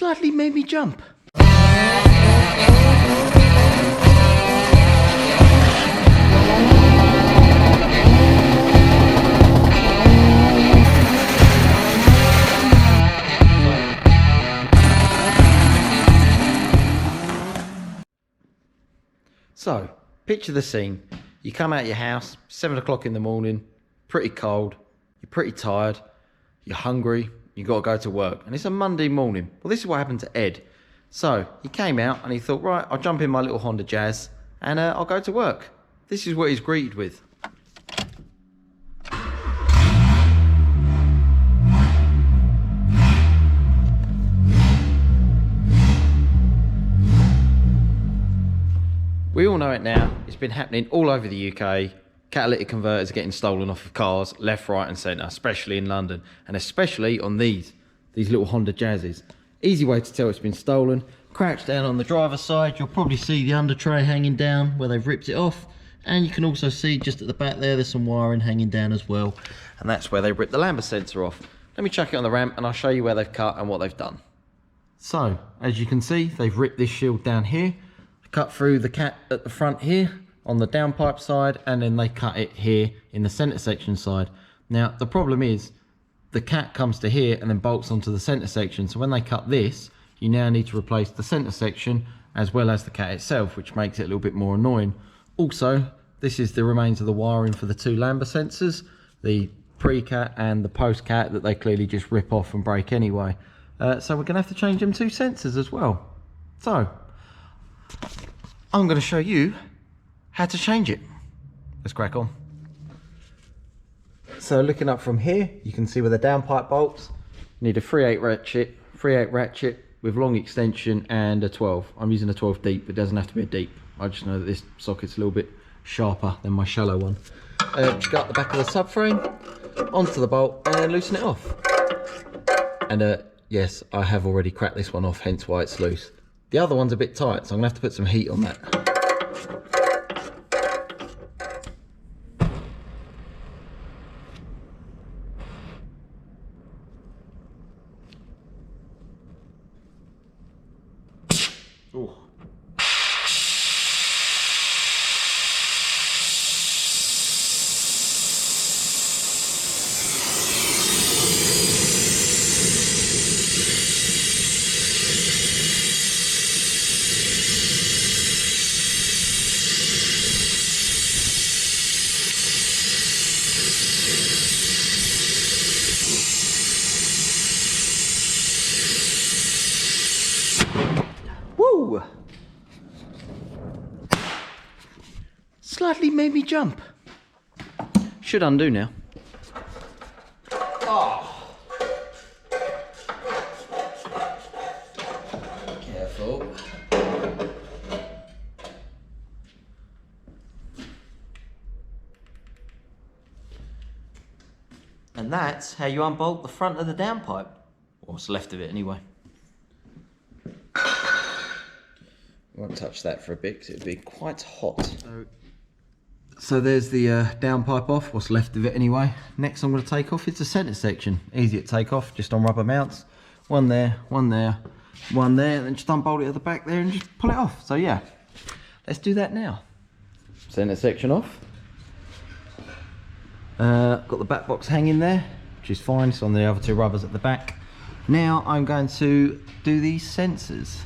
slightly made me jump. So, picture the scene. You come out of your house, 7 o'clock in the morning, pretty cold, you're pretty tired, you're hungry, you got to go to work. And it's a Monday morning. Well, this is what happened to Ed. So, he came out and he thought, right, I'll jump in my little Honda Jazz and I'll go to work. This is what he's greeted with. We all know it now. It's been happening all over the UK. Catalytic converters are getting stolen off of cars left, right and centre, especially in London, and especially on these little Honda Jazzes. Easy way to tell it's been stolen. Crouch down on the driver's side, you'll probably see the under tray hanging down where they've ripped it off, and you can also see just at the back there's some wiring hanging down as well, and that's where they ripped the lambda sensor off. Let me chuck it on the ramp and I'll show you where they've cut and what they've done. So, as you can see, they've ripped this shield down here, cut through the cat at the front here on the downpipe side, and then they cut it here in the centre section side. Now the problem is the cat comes to here and then bolts onto the centre section, so when they cut this you now need to replace the centre section as well as the cat itself, which makes it a little bit more annoying. Also, this is the remains of the wiring for the two lambda sensors, the pre-cat and the post-cat, that they clearly just rip off and break anyway. So we're going to have to change them two sensors as well. So I'm going to show you how to change it. Let's crack on. So looking up from here, you can see where the downpipe bolts. You need a 3/8 ratchet with long extension and a 12. I'm using a 12 deep, it doesn't have to be a deep. I just know that this socket's a little bit sharper than my shallow one. Just go up the back of the subframe, onto the bolt and loosen it off. And yes, I have already cracked this one off, hence why it's loose. The other one's a bit tight, so I'm gonna have to put some heat on that. Ooh. Woo! Slightly made me jump. Should undo now. Oh. Careful. And that's how you unbolt the front of the downpipe. Or what's left of it anyway. Won't touch that for a bit because it would be quite hot. So there's the downpipe off, what's left of it anyway. Next I'm going to take off is the centre section. Easy to take off, just on rubber mounts. One there, one there, one there, and then just unbolt it at the back there and just pull it off. So yeah, let's do that now. Centre section off. Got the back box hanging there, which is fine. It's on the other two rubbers at the back. Now I'm going to do these sensors.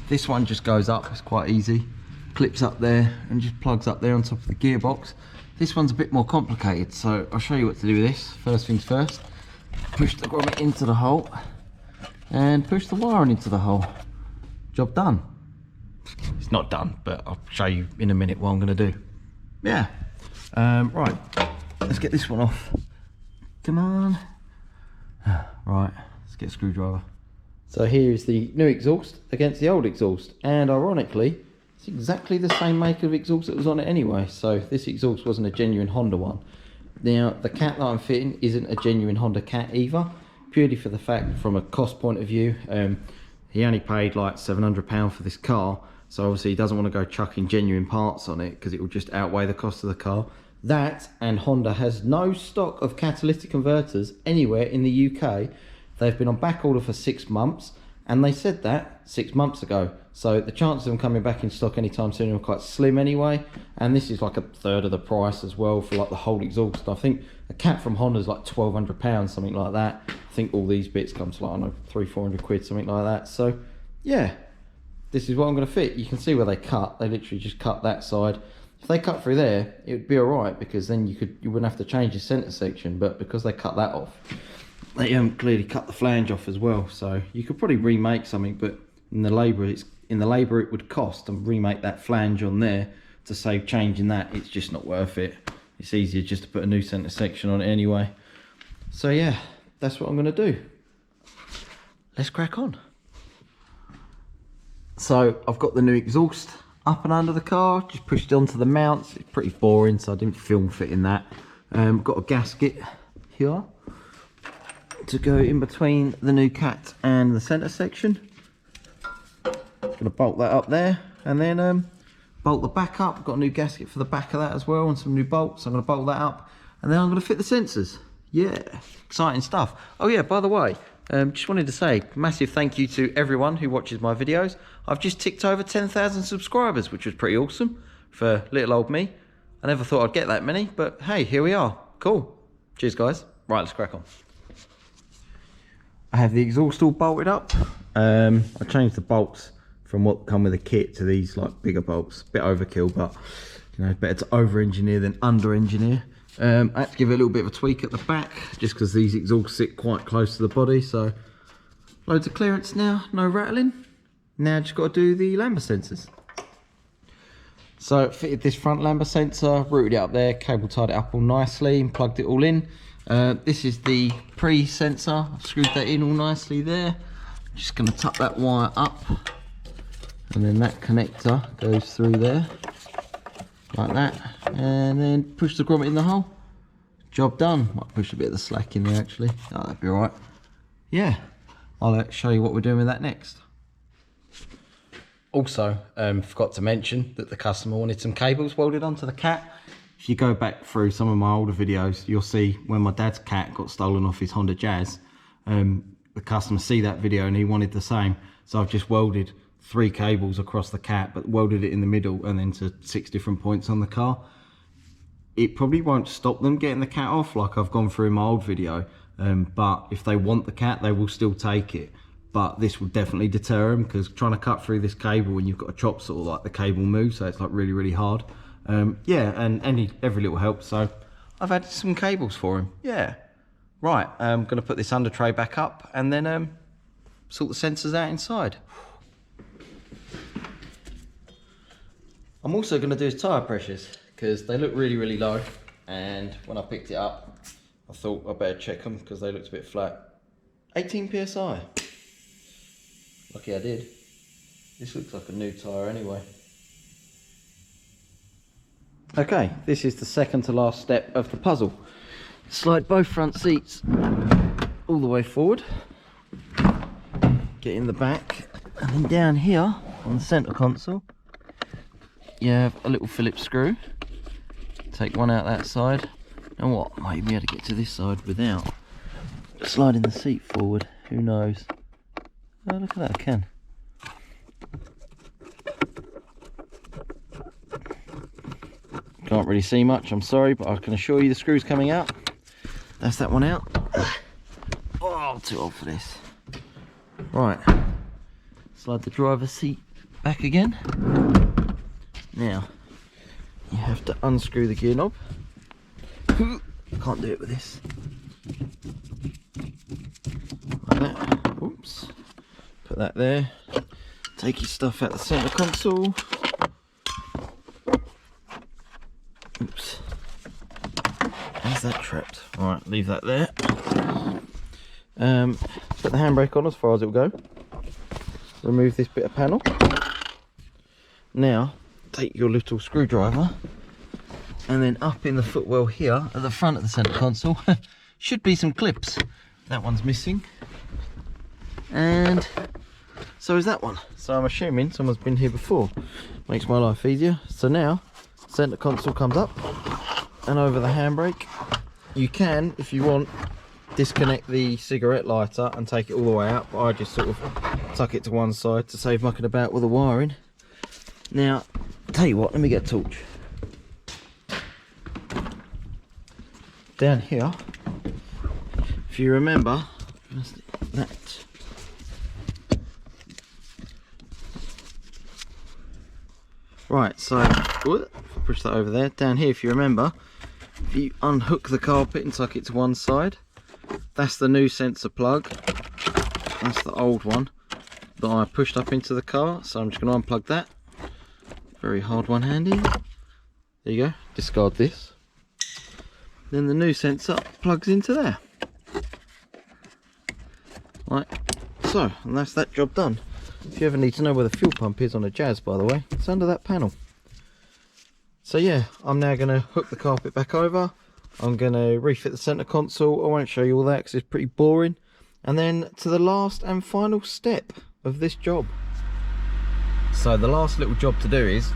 This one just goes up, it's quite easy. Clips up there and just plugs up there on top of the gearbox. This one's a bit more complicated, so I'll show you what to do with this. First things first, push the grommet into the hole and push the wiring into the hole. Job done. It's not done, but I'll show you in a minute what I'm going to do. Yeah, right, let's get this one off. Come on. Right, let's get a screwdriver. So here is the new exhaust against the old exhaust, and ironically it's exactly the same make of exhaust that was on it anyway, so this exhaust wasn't a genuine Honda one. Now the cat that I'm fitting isn't a genuine Honda cat either, purely for the fact from a cost point of view. He only paid like £700 for this car, so obviously he doesn't want to go chucking genuine parts on it because it will just outweigh the cost of the car. That, and Honda has no stock of catalytic converters anywhere in the UK. They've been on back order for 6 months. And they said that 6 months ago. So the chances of them coming back in stock anytime soon are quite slim anyway. And this is like a third of the price as well for like the whole exhaust. I think a cat from Honda's like £1,200, something like that. I think all these bits come to like, I don't know, 300-400 quid, something like that. So yeah, this is what I'm going to fit. You can see where they cut. They literally just cut that side. If they cut through there, it would be all right, because then you wouldn't have to change the center section. But because they cut that off, they clearly cut the flange off as well. So you could probably remake something, but in the labour it would cost to remake that flange on there. To save changing that, it's just not worth it. It's easier just to put a new center section on it anyway. So yeah, that's what I'm going to do. Let's crack on. So I've got the new exhaust up and under the car, just pushed it onto the mounts. It's pretty boring, so I didn't film fitting that. Got a gasket here to go in between the new cat and the center section. Gonna bolt that up there, and then bolt the back up. Got a new gasket for the back of that as well, and some new bolts. I'm gonna bolt that up, and then I'm gonna fit the sensors. Yeah, exciting stuff. Oh yeah, by the way, just wanted to say massive thank you to everyone who watches my videos. I've just ticked over 10,000 subscribers, which was pretty awesome for little old me. I never thought I'd get that many, but hey, here we are. Cool. Cheers, guys. Right, let's crack on. I have the exhaust all bolted up. I changed the bolts from what come with the kit to these like bigger bolts. Bit overkill, but you know, better to over-engineer than under-engineer. I had to give it a little bit of a tweak at the back, just because these exhausts sit quite close to the body. So loads of clearance now, no rattling. Now just got to do the lambda sensors. So fitted this front lambda sensor, routed it up there, cable tied it up all nicely and plugged it all in. This is the pre-sensor. I've screwed that in all nicely there. Just going to tuck that wire up, and then that connector goes through there like that, and then push the grommet in the hole. Job done. Might push a bit of the slack in there actually. Oh, that'd be all right. Yeah, I'll show you what we're doing with that next. Also, forgot to mention that the customer wanted some cables welded onto the cat. If you go back through some of my older videos, you'll see when my dad's cat got stolen off his Honda Jazz, the customer see that video and he wanted the same. So I've just welded 3 cables across the cat, but welded it in the middle and then to 6 different points on the car. It probably won't stop them getting the cat off like I've gone through in my old video, but if they want the cat, they will still take it. But this will definitely deter them, because trying to cut through this cable when you've got a chop saw, like the cable moves, so it's like really, really hard. Yeah, and every little helps. So I've added some cables for him. Yeah. Right, I'm going to put this under tray back up and then sort the sensors out inside. I'm also going to do his tyre pressures, because they look really, really low. And when I picked it up, I thought I better check them because they looked a bit flat. 18 psi. Lucky I did. This looks like a new tyre anyway. Okay, this is the second to last step of the puzzle. Slide both front seats all the way forward. Get in the back, and then down here on the centre console, you have a little Phillips screw. Take one out that side. And what? Might be able to get to this side without sliding the seat forward. Who knows? Oh, look at that, I can. Can't really see much, I'm sorry, but I can assure you the screw's coming out. That's that one out. Oh, too old for this. Right, slide the driver's seat back again. Now, you have to unscrew the gear knob. Can't do it with this. Like that. Oops. Put that there. Take your stuff out the centre console. Oops. How's that trapped? Alright, leave that there. Put the handbrake on as far as it will go. Remove this bit of panel. Now, take your little screwdriver, and then up in the footwell here at the front of the centre console should be some clips. That one's missing, and so is that one. So I'm assuming someone's been here before. Makes my life easier. So now centre console comes up, and over the handbrake you can, if you want, disconnect the cigarette lighter and take it all the way out, but I just sort of tuck it to one side to save mucking about with the wiring. Now, tell you what, let me get a torch. Down here, if you remember, that right, so push that over there. Down here, if you remember, if you unhook the carpet and tuck it to one side, that's the new sensor plug. That's the old one that I pushed up into the car, so I'm just going to unplug that. Very hard one handy. There you go, discard this. Then the new sensor plugs into there. Right, so, and that's that job done. If you ever need to know where the fuel pump is on a Jazz, by the way, it's under that panel. So yeah, I'm now going to hook the carpet back over. I'm going to refit the centre console. I won't show you all that because it's pretty boring. And then to the last and final step of this job. So the last little job to do is,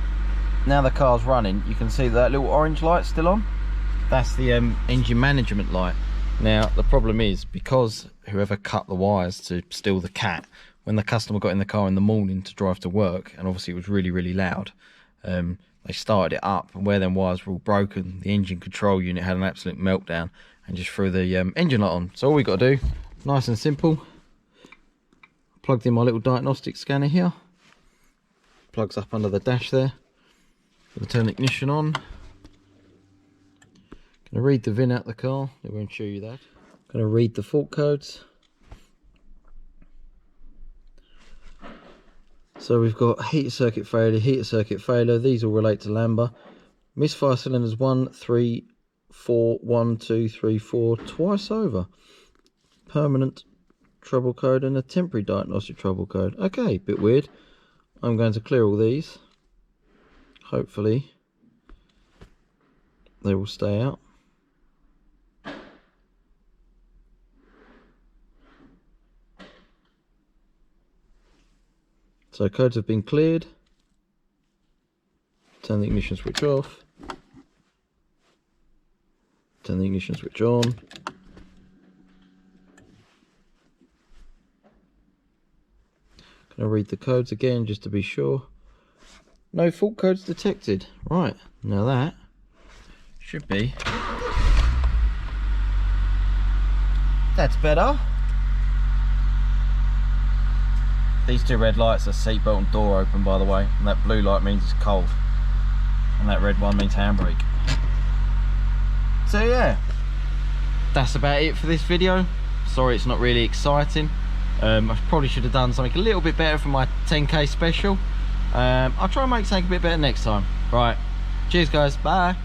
now the car's running, you can see that little orange light still on. That's the engine management light. Now the problem is, because whoever cut the wires to steal the cat, when the customer got in the car in the morning to drive to work, and obviously it was really, really loud, they started it up, and where them wires were all broken, the engine control unit had an absolute meltdown and just threw the engine light on. So all we got to do, nice and simple, plugged in my little diagnostic scanner here, plugs up under the dash there. Gonna turn the ignition on. Gonna read the VIN out the car. It won't show you that. Gonna read the fault codes. So we've got heater circuit failure. These all relate to Lambda. Misfire cylinders 1, 3, 4, 1, 2, 3, 4, twice over. Permanent trouble code and a temporary diagnostic trouble code. Okay, bit weird. I'm going to clear all these. Hopefully they will stay out. So codes have been cleared. Turn the ignition switch off. Turn the ignition switch on. Gonna read the codes again just to be sure. No fault codes detected. Right, now that should be. That's better. These two red lights are seatbelt and door open, by the way, and that blue light means it's cold, and that red one means handbrake. So yeah, that's about it for this video. Sorry it's not really exciting. I probably should have done something a little bit better for my 10k special. I'll try and make something a bit better next time. Right, cheers guys, bye.